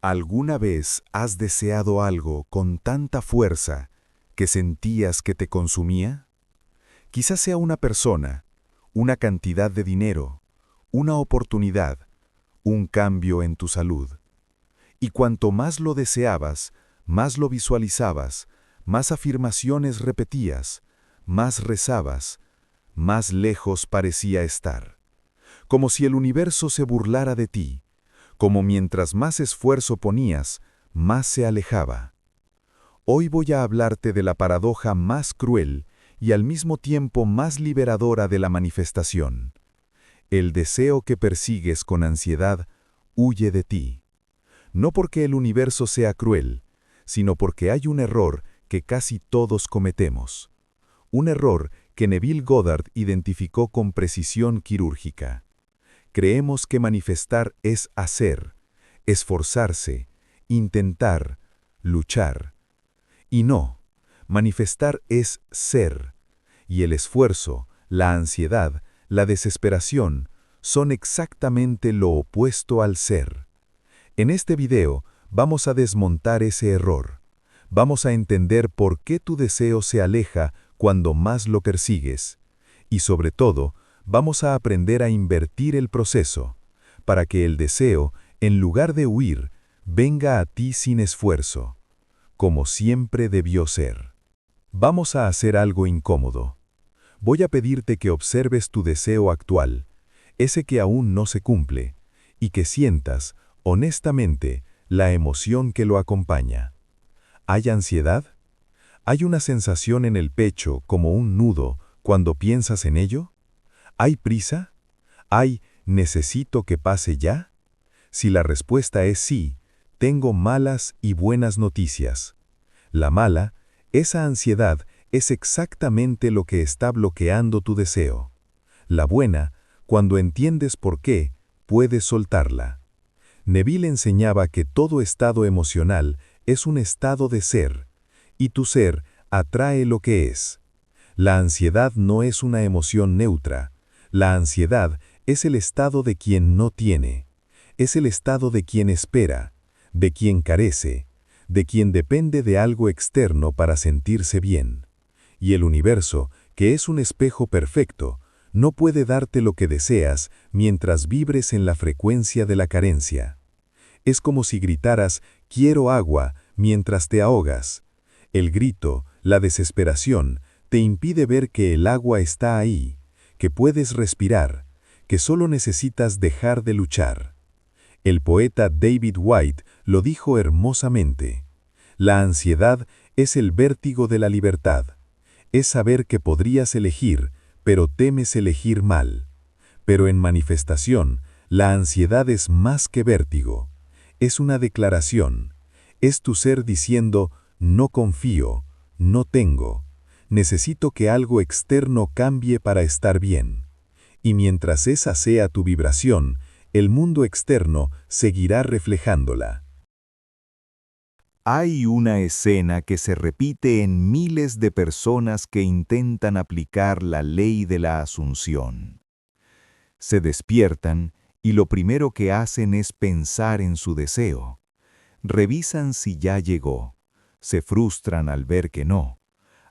¿Alguna vez has deseado algo con tanta fuerza que sentías que te consumía? Quizás sea una persona, una cantidad de dinero, una oportunidad, un cambio en tu salud. Y cuanto más lo deseabas, más lo visualizabas, más afirmaciones repetías, más rezabas, más lejos parecía estar. Como si el universo se burlara de ti, como mientras más esfuerzo ponías, más se alejaba. Hoy voy a hablarte de la paradoja más cruel y al mismo tiempo más liberadora de la manifestación. El deseo que persigues con ansiedad huye de ti. No porque el universo sea cruel, sino porque hay un error que casi todos cometemos. Un error que Neville Goddard identificó con precisión quirúrgica. Creemos que manifestar es hacer, esforzarse, intentar, luchar. Y no, manifestar es ser. Y el esfuerzo, la ansiedad, la desesperación son exactamente lo opuesto al ser. En este video vamos a desmontar ese error. Vamos a entender por qué tu deseo se aleja cuando más lo persigues. Y sobre todo, vamos a aprender a invertir el proceso, para que el deseo, en lugar de huir, venga a ti sin esfuerzo, como siempre debió ser. Vamos a hacer algo incómodo. Voy a pedirte que observes tu deseo actual, ese que aún no se cumple, y que sientas, honestamente, la emoción que lo acompaña. ¿Hay ansiedad? ¿Hay una sensación en el pecho como un nudo cuando piensas en ello? ¿Hay prisa? ¿Hay necesito que pase ya? Si la respuesta es sí, tengo malas y buenas noticias. La mala, esa ansiedad es exactamente lo que está bloqueando tu deseo. La buena, cuando entiendes por qué, puedes soltarla. Neville enseñaba que todo estado emocional es un estado de ser, y tu ser atrae lo que es. La ansiedad no es una emoción neutra. La ansiedad es el estado de quien no tiene. Es el estado de quien espera, de quien carece, de quien depende de algo externo para sentirse bien. Y el universo, que es un espejo perfecto, no puede darte lo que deseas mientras vibres en la frecuencia de la carencia. Es como si gritaras, quiero agua, mientras te ahogas. El grito, la desesperación, te impide ver que el agua está ahí, que puedes respirar, que solo necesitas dejar de luchar. El poeta David Whyte lo dijo hermosamente. La ansiedad es el vértigo de la libertad. Es saber que podrías elegir, pero temes elegir mal. Pero en manifestación, la ansiedad es más que vértigo. Es una declaración. Es tu ser diciendo, no confío, no tengo. Necesito que algo externo cambie para estar bien. Y mientras esa sea tu vibración, el mundo externo seguirá reflejándola. Hay una escena que se repite en miles de personas que intentan aplicar la ley de la asunción. Se despiertan y lo primero que hacen es pensar en su deseo. Revisan si ya llegó. Se frustran al ver que no.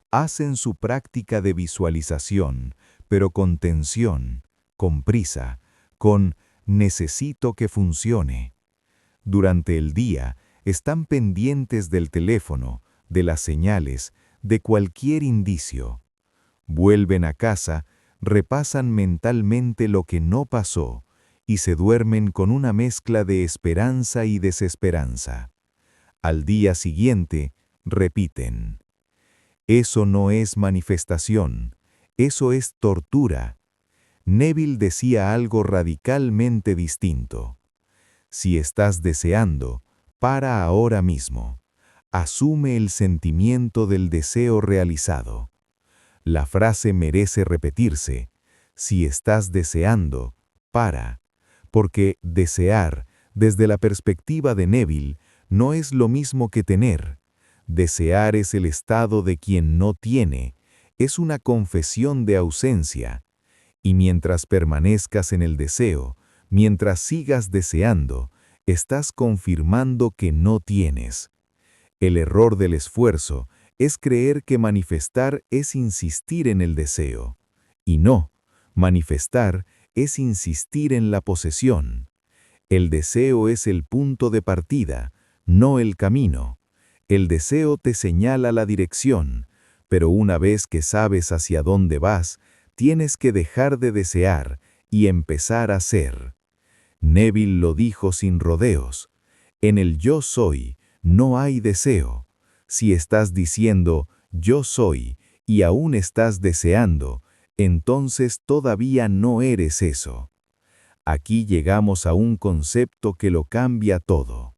Hacen su práctica de visualización, pero con tensión, con prisa, con necesito que funcione. Durante el día, están pendientes del teléfono, de las señales, de cualquier indicio. Vuelven a casa, repasan mentalmente lo que no pasó y se duermen con una mezcla de esperanza y desesperanza. Al día siguiente, repiten. Eso no es manifestación, eso es tortura. Neville decía algo radicalmente distinto. Si estás deseando, para ahora mismo. Asume el sentimiento del deseo realizado. La frase merece repetirse. Si estás deseando, para. Porque desear, desde la perspectiva de Neville, no es lo mismo que tener. Desear es el estado de quien no tiene. Es una confesión de ausencia. Y mientras permanezcas en el deseo, mientras sigas deseando, estás confirmando que no tienes. El error del esfuerzo es creer que manifestar es insistir en el deseo. Y no, manifestar es insistir en la posesión. El deseo es el punto de partida, no el camino. El deseo te señala la dirección, pero una vez que sabes hacia dónde vas, tienes que dejar de desear y empezar a ser. Neville lo dijo sin rodeos. En el yo soy no hay deseo. Si estás diciendo yo soy y aún estás deseando, entonces todavía no eres eso. Aquí llegamos a un concepto que lo cambia todo.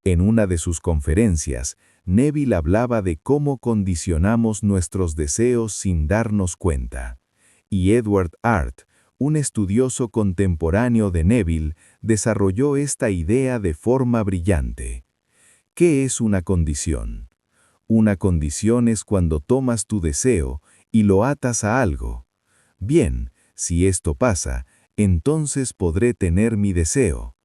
En una de sus conferencias, Neville hablaba de cómo condicionamos nuestros deseos sin darnos cuenta. Y Edward Hart, un estudioso contemporáneo de Neville, desarrolló esta idea de forma brillante. ¿Qué es una condición? Una condición es cuando tomas tu deseo y lo atas a algo. Bien, si esto pasa, entonces podré tener mi deseo.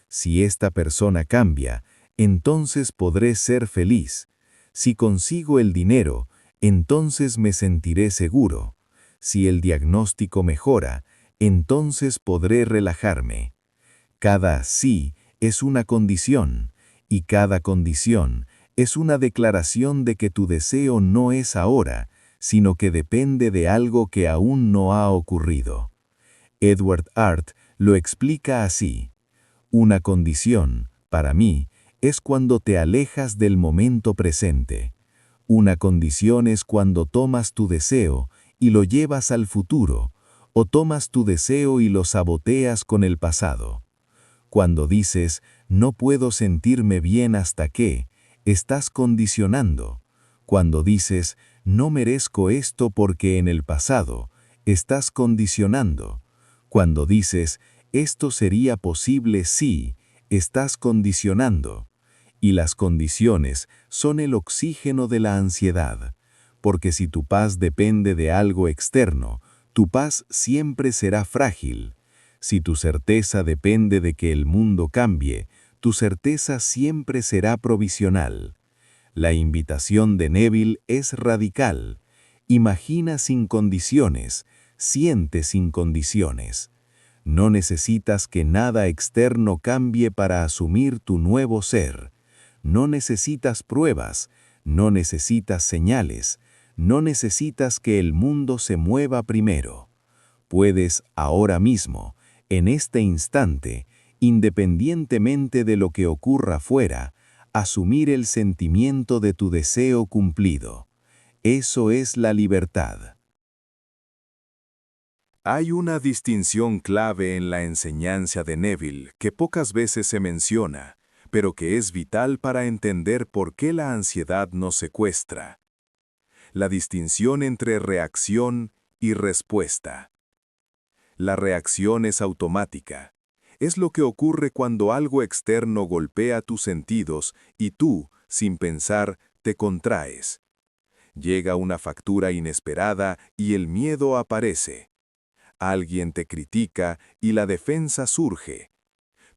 Si esta persona cambia, entonces podré ser feliz. Si consigo el dinero, entonces me sentiré seguro. Si el diagnóstico mejora, entonces podré relajarme. Cada sí es una condición, y cada condición es una declaración de que tu deseo no es ahora, sino que depende de algo que aún no ha ocurrido. Edward Hart lo explica así. Una condición, para mí, es cuando te alejas del momento presente. Una condición es cuando tomas tu deseo y lo llevas al futuro, o tomas tu deseo y lo saboteas con el pasado. Cuando dices, no puedo sentirme bien hasta que, estás condicionando. Cuando dices, no merezco esto porque en el pasado, estás condicionando. Cuando dices, esto sería posible si, estás condicionando. Y las condiciones son el oxígeno de la ansiedad, porque si tu paz depende de algo externo, tu paz siempre será frágil. Si tu certeza depende de que el mundo cambie, tu certeza siempre será provisional. La invitación de Neville es radical. Imagina sin condiciones, siente sin condiciones. No necesitas que nada externo cambie para asumir tu nuevo ser. No necesitas pruebas, no necesitas señales, no necesitas que el mundo se mueva primero. Puedes ahora mismo, en este instante, independientemente de lo que ocurra fuera, asumir el sentimiento de tu deseo cumplido. Eso es la libertad. Hay una distinción clave en la enseñanza de Neville que pocas veces se menciona, pero que es vital para entender por qué la ansiedad nos secuestra. La distinción entre reacción y respuesta. La reacción es automática. Es lo que ocurre cuando algo externo golpea tus sentidos y tú, sin pensar, te contraes. Llega una factura inesperada y el miedo aparece. Alguien te critica y la defensa surge.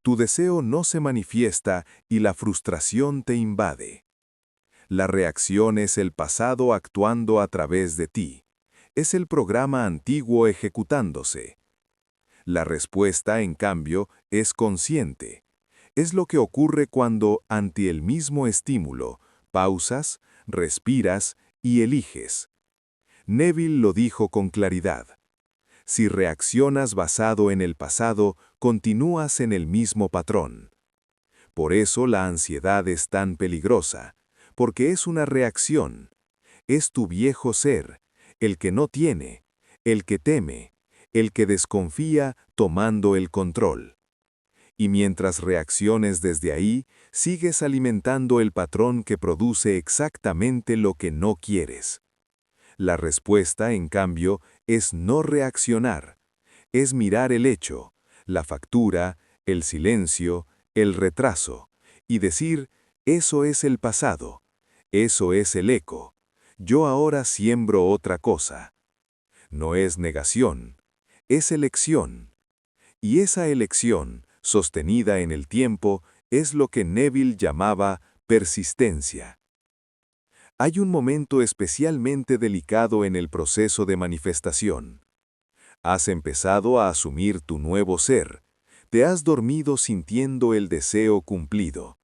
Tu deseo no se manifiesta y la frustración te invade. La reacción es el pasado actuando a través de ti. Es el programa antiguo ejecutándose. La respuesta, en cambio, es consciente. Es lo que ocurre cuando, ante el mismo estímulo, pausas, respiras y eliges. Neville lo dijo con claridad. Si reaccionas basado en el pasado, continúas en el mismo patrón. Por eso la ansiedad es tan peligrosa, porque es una reacción. Es tu viejo ser, el que no tiene, el que teme, el que desconfía tomando el control. Y mientras reacciones desde ahí, sigues alimentando el patrón que produce exactamente lo que no quieres. La respuesta, en cambio, es no reaccionar. Es mirar el hecho, la factura, el silencio, el retraso, y decir, eso es el pasado, eso es el eco, yo ahora siembro otra cosa. No es negación, es elección. Y esa elección, sostenida en el tiempo, Es lo que Neville llamaba persistencia. Hay un momento especialmente delicado en el proceso de manifestación. Has empezado a asumir tu nuevo ser. Te has dormido sintiendo el deseo cumplido.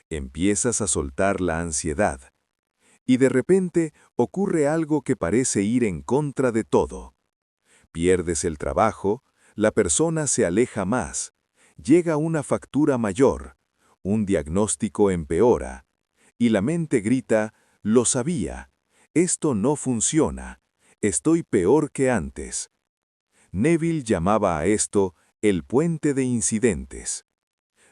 Empiezas a soltar la ansiedad. Y de repente ocurre algo que parece ir en contra de todo. Pierdes el trabajo, la persona se aleja más, llega una factura mayor, un diagnóstico empeora, y la mente grita, lo sabía, esto no funciona, estoy peor que antes. Neville llamaba a esto el puente de incidentes.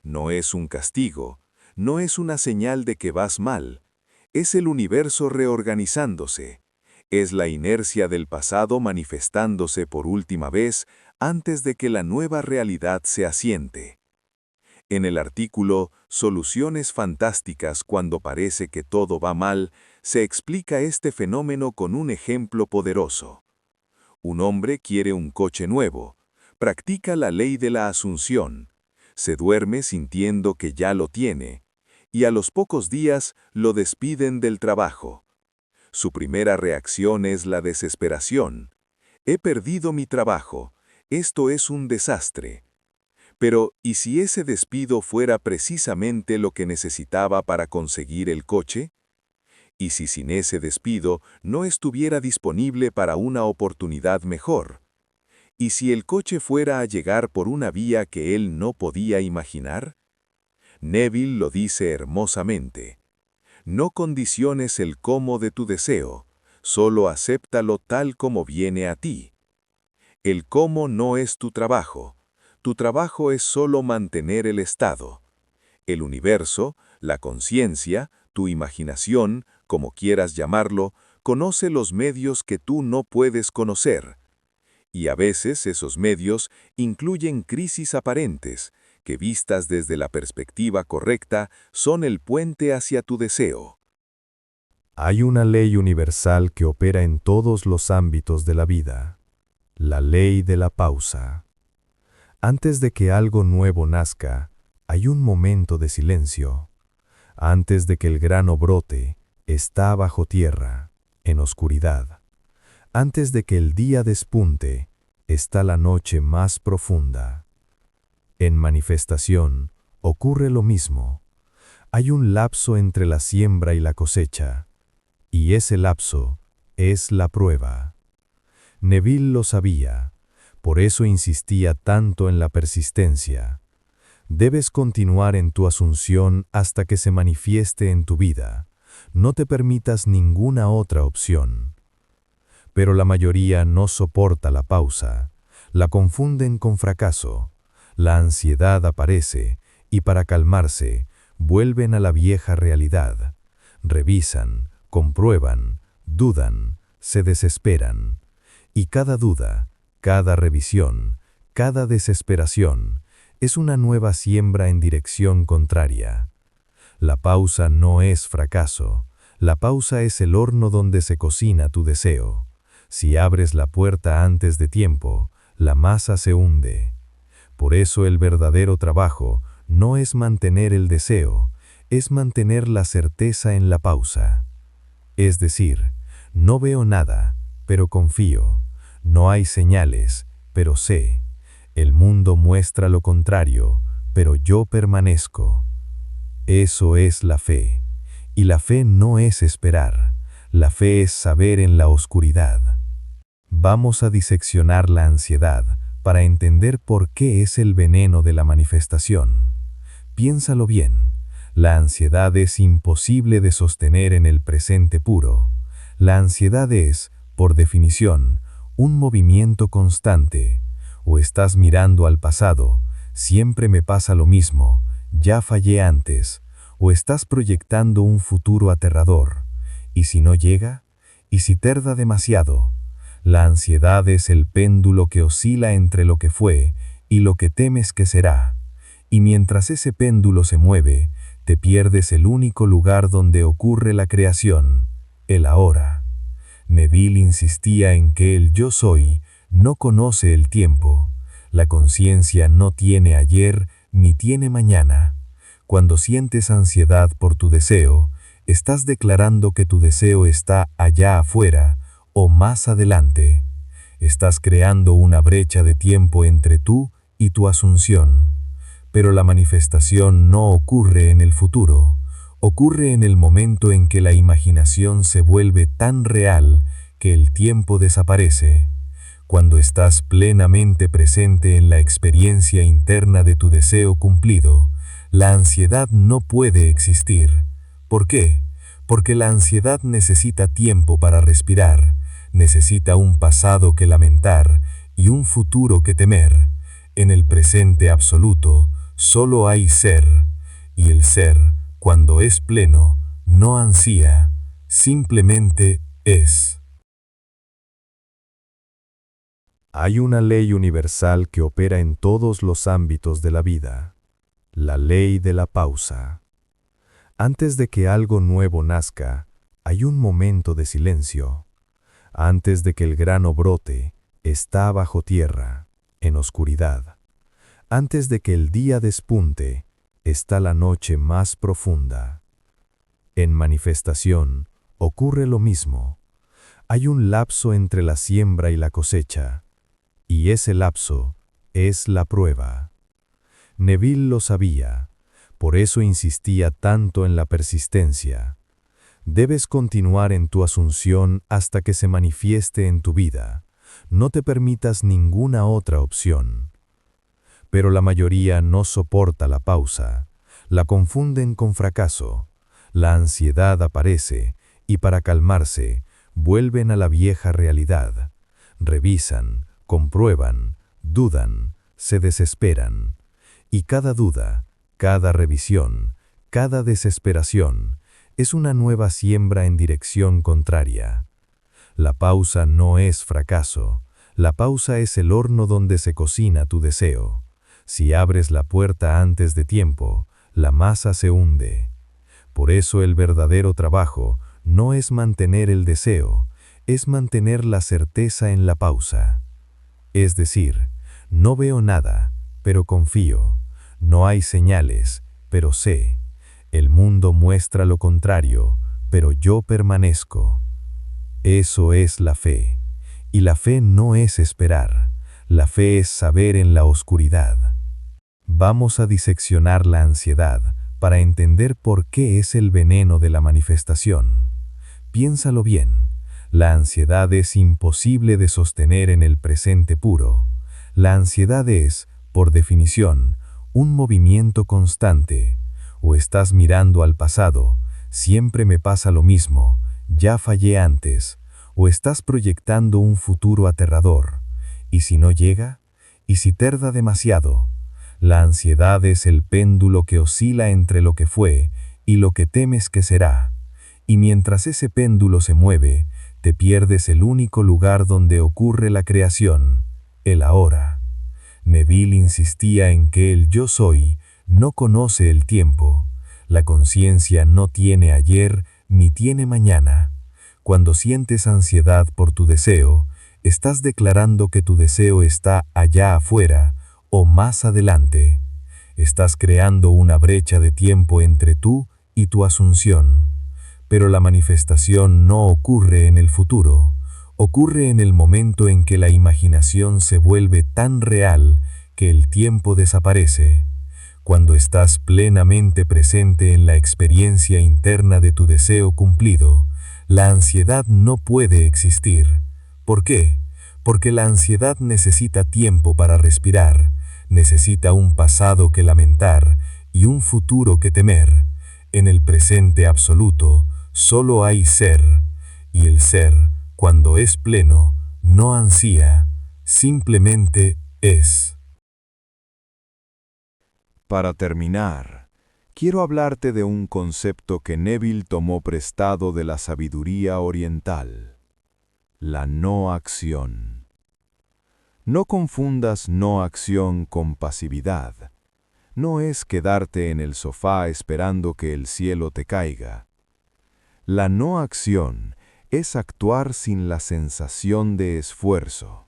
No es un castigo, no es una señal de que vas mal, es el universo reorganizándose, es la inercia del pasado manifestándose por última vez antes de que la nueva realidad se asiente. En el artículo Soluciones fantásticas cuando parece que todo va mal, se explica este fenómeno con un ejemplo poderoso. Un hombre quiere un coche nuevo, practica la ley de la asunción, se duerme sintiendo que ya lo tiene, y a los pocos días lo despiden del trabajo. Su primera reacción es la desesperación. He perdido mi trabajo, esto es un desastre. Pero, ¿y si ese despido fuera precisamente lo que necesitaba para conseguir el coche? ¿Y si sin ese despido no estuviera disponible para una oportunidad mejor? ¿Y si el coche fuera a llegar por una vía que él no podía imaginar? Neville lo dice hermosamente. No condiciones el cómo de tu deseo, solo acéptalo tal como viene a ti. El cómo no es tu trabajo es solo mantener el estado. El universo, la conciencia, tu imaginación, como quieras llamarlo, conoce los medios que tú no puedes conocer. Y a veces esos medios incluyen crisis aparentes, que vistas desde la perspectiva correcta son el puente hacia tu deseo. Hay una ley universal que opera en todos los ámbitos de la vida, la ley de la pausa. Antes de que algo nuevo nazca, hay un momento de silencio. Antes de que el grano brote, está bajo tierra, en oscuridad. Antes de que el día despunte, está la noche más profunda. En manifestación, ocurre lo mismo. Hay un lapso entre la siembra y la cosecha, y ese lapso es la prueba. Neville lo sabía, por eso insistía tanto en la persistencia. Debes continuar en tu asunción hasta que se manifieste en tu vida. No te permitas ninguna otra opción. Pero la mayoría no soporta la pausa, la confunden con fracaso. La ansiedad aparece, y para calmarse, vuelven a la vieja realidad. Revisan, comprueban, dudan, se desesperan. Y cada duda, cada revisión, cada desesperación, es una nueva siembra en dirección contraria. La pausa no es fracaso, la pausa es el horno donde se cocina tu deseo. Si abres la puerta antes de tiempo, la masa se hunde. Por eso el verdadero trabajo no es mantener el deseo, es mantener la certeza en la pausa. Es decir, no veo nada, pero confío. No hay señales, pero sé. El mundo muestra lo contrario, pero yo permanezco. Eso es la fe. Y la fe no es esperar. La fe es saber en la oscuridad. Vamos a diseccionar la ansiedad para entender por qué es el veneno de la manifestación. Piénsalo bien. La ansiedad es imposible de sostener en el presente puro. La ansiedad es, por definición, un movimiento constante. O estás mirando al pasado, siempre me pasa lo mismo, ya fallé antes. O estás proyectando un futuro aterrador. ¿Y si no llega? ¿Y si tarda demasiado? La ansiedad es el péndulo que oscila entre lo que fue y lo que temes que será. Y mientras ese péndulo se mueve, te pierdes el único lugar donde ocurre la creación, el ahora. Neville insistía en que el yo soy no conoce el tiempo. La conciencia no tiene ayer ni tiene mañana. Cuando sientes ansiedad por tu deseo, estás declarando que tu deseo está allá afuera o más adelante. Estás creando una brecha de tiempo entre tú y tu asunción. Pero la manifestación no ocurre en el futuro, ocurre en el momento en que la imaginación se vuelve tan real que el tiempo desaparece. Cuando estás plenamente presente en la experiencia interna de tu deseo cumplido, la ansiedad no puede existir. ¿Por qué? Porque la ansiedad necesita tiempo para respirar, necesita un pasado que lamentar y un futuro que temer. En el presente absoluto, solo hay ser, y el ser, cuando es pleno, no ansía, simplemente es. Hay una ley universal que opera en todos los ámbitos de la vida, la ley de la pausa. Antes de que algo nuevo nazca, hay un momento de silencio. Antes de que el grano brote, está bajo tierra, en oscuridad. Antes de que el día despunte, está la noche más profunda. En manifestación, ocurre lo mismo. Hay un lapso entre la siembra y la cosecha, y ese lapso es la prueba. Neville lo sabía, por eso insistía tanto en la persistencia. Debes continuar en tu asunción hasta que se manifieste en tu vida. No te permitas ninguna otra opción. Pero la mayoría no soporta la pausa, la confunden con fracaso. La ansiedad aparece, y para calmarse, vuelven a la vieja realidad. Revisan, comprueban, dudan, se desesperan. Y cada duda, cada revisión, cada desesperación, es una nueva siembra en dirección contraria. La pausa no es fracaso, la pausa es el horno donde se cocina tu deseo. Si abres la puerta antes de tiempo, la masa se hunde. Por eso el verdadero trabajo no es mantener el deseo, es mantener la certeza en la pausa. Es decir, no veo nada, pero confío. No hay señales, pero sé. El mundo muestra lo contrario, pero yo permanezco. Eso es la fe. Y la fe no es esperar. La fe es saber en la oscuridad. Vamos a diseccionar la ansiedad para entender por qué es el veneno de la manifestación. Piénsalo bien. La ansiedad es imposible de sostener en el presente puro. La ansiedad es, por definición, un movimiento constante. O estás mirando al pasado, siempre me pasa lo mismo, ya fallé antes, o estás proyectando un futuro aterrador. ¿Y si no llega? ¿Y si tarda demasiado? La ansiedad es el péndulo que oscila entre lo que fue y lo que temes que será. Y mientras ese péndulo se mueve, te pierdes el único lugar donde ocurre la creación, el ahora. Neville insistía en que el yo soy no conoce el tiempo. La conciencia no tiene ayer ni tiene mañana. Cuando sientes ansiedad por tu deseo, estás declarando que tu deseo está allá afuera o más adelante. Estás creando una brecha de tiempo entre tú y tu asunción. Pero la manifestación no ocurre en el futuro, ocurre en el momento en que la imaginación se vuelve tan real que el tiempo desaparece. Cuando estás plenamente presente en la experiencia interna de tu deseo cumplido, la ansiedad no puede existir. ¿Por qué? Porque la ansiedad necesita tiempo para respirar, necesita un pasado que lamentar y un futuro que temer. En el presente absoluto, solo hay ser, y el ser, cuando es pleno, no ansía, simplemente es. Para terminar, quiero hablarte de un concepto que Neville tomó prestado de la sabiduría oriental: la no acción. No confundas no acción con pasividad. No es quedarte en el sofá esperando que el cielo te caiga. La no acción es actuar sin la sensación de esfuerzo.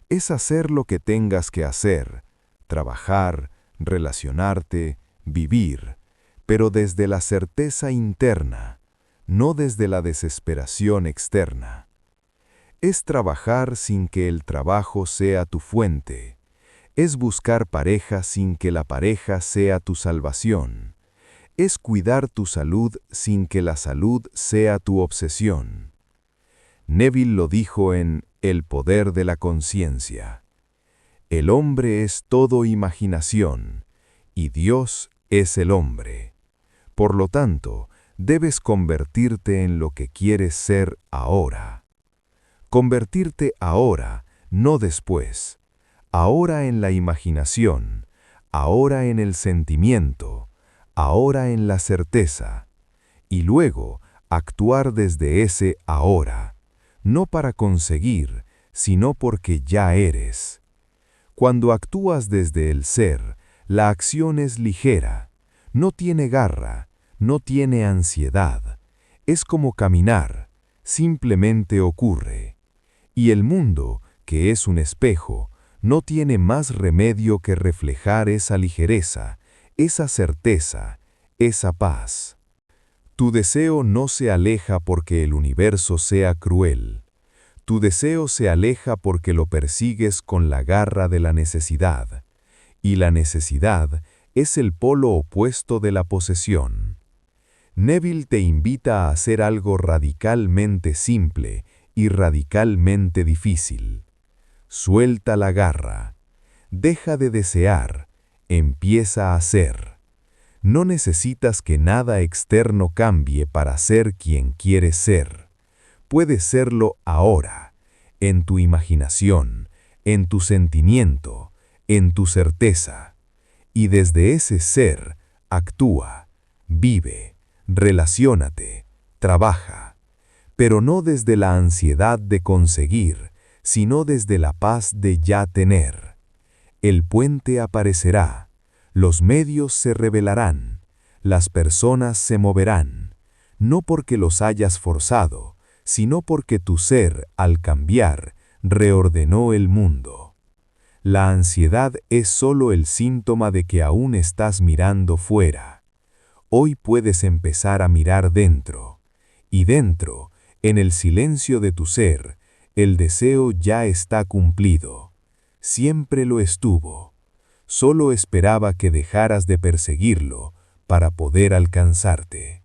Es hacer lo que tengas que hacer, trabajar, relacionarte, vivir, pero desde la certeza interna, no desde la desesperación externa. Es trabajar sin que el trabajo sea tu fuente. Es buscar pareja sin que la pareja sea tu salvación. Es cuidar tu salud sin que la salud sea tu obsesión. Neville lo dijo en El poder de la conciencia. El hombre es todo imaginación, y Dios es el hombre. Por lo tanto, debes convertirte en lo que quieres ser ahora. Convertirte ahora, no después. Ahora en la imaginación, ahora en el sentimiento, ahora en la certeza. Y luego, actuar desde ese ahora, no para conseguir, sino porque ya eres. Cuando actúas desde el ser, la acción es ligera, no tiene garra, no tiene ansiedad. Es como caminar, simplemente ocurre. Y el mundo, que es un espejo, no tiene más remedio que reflejar esa ligereza, esa certeza, esa paz. Tu deseo no se aleja porque el universo sea cruel. Tu deseo se aleja porque lo persigues con la garra de la necesidad. Y la necesidad es el polo opuesto de la posesión. Neville te invita a hacer algo radicalmente simple y radicalmente difícil. Suelta la garra. Deja de desear. Empieza a ser. No necesitas que nada externo cambie para ser quien quieres ser. Puedes serlo ahora, en tu imaginación, en tu sentimiento, en tu certeza. Y desde ese ser, actúa, vive, relaciónate, trabaja. Pero no desde la ansiedad de conseguir, sino desde la paz de ya tener. El puente aparecerá, los medios se revelarán, las personas se moverán, no porque los hayas forzado, sino porque tu ser, al cambiar, reordenó el mundo. La ansiedad es solo el síntoma de que aún estás mirando fuera. Hoy puedes empezar a mirar dentro, y dentro, en el silencio de tu ser, el deseo ya está cumplido. Siempre lo estuvo. Solo esperaba que dejaras de perseguirlo para poder alcanzarte.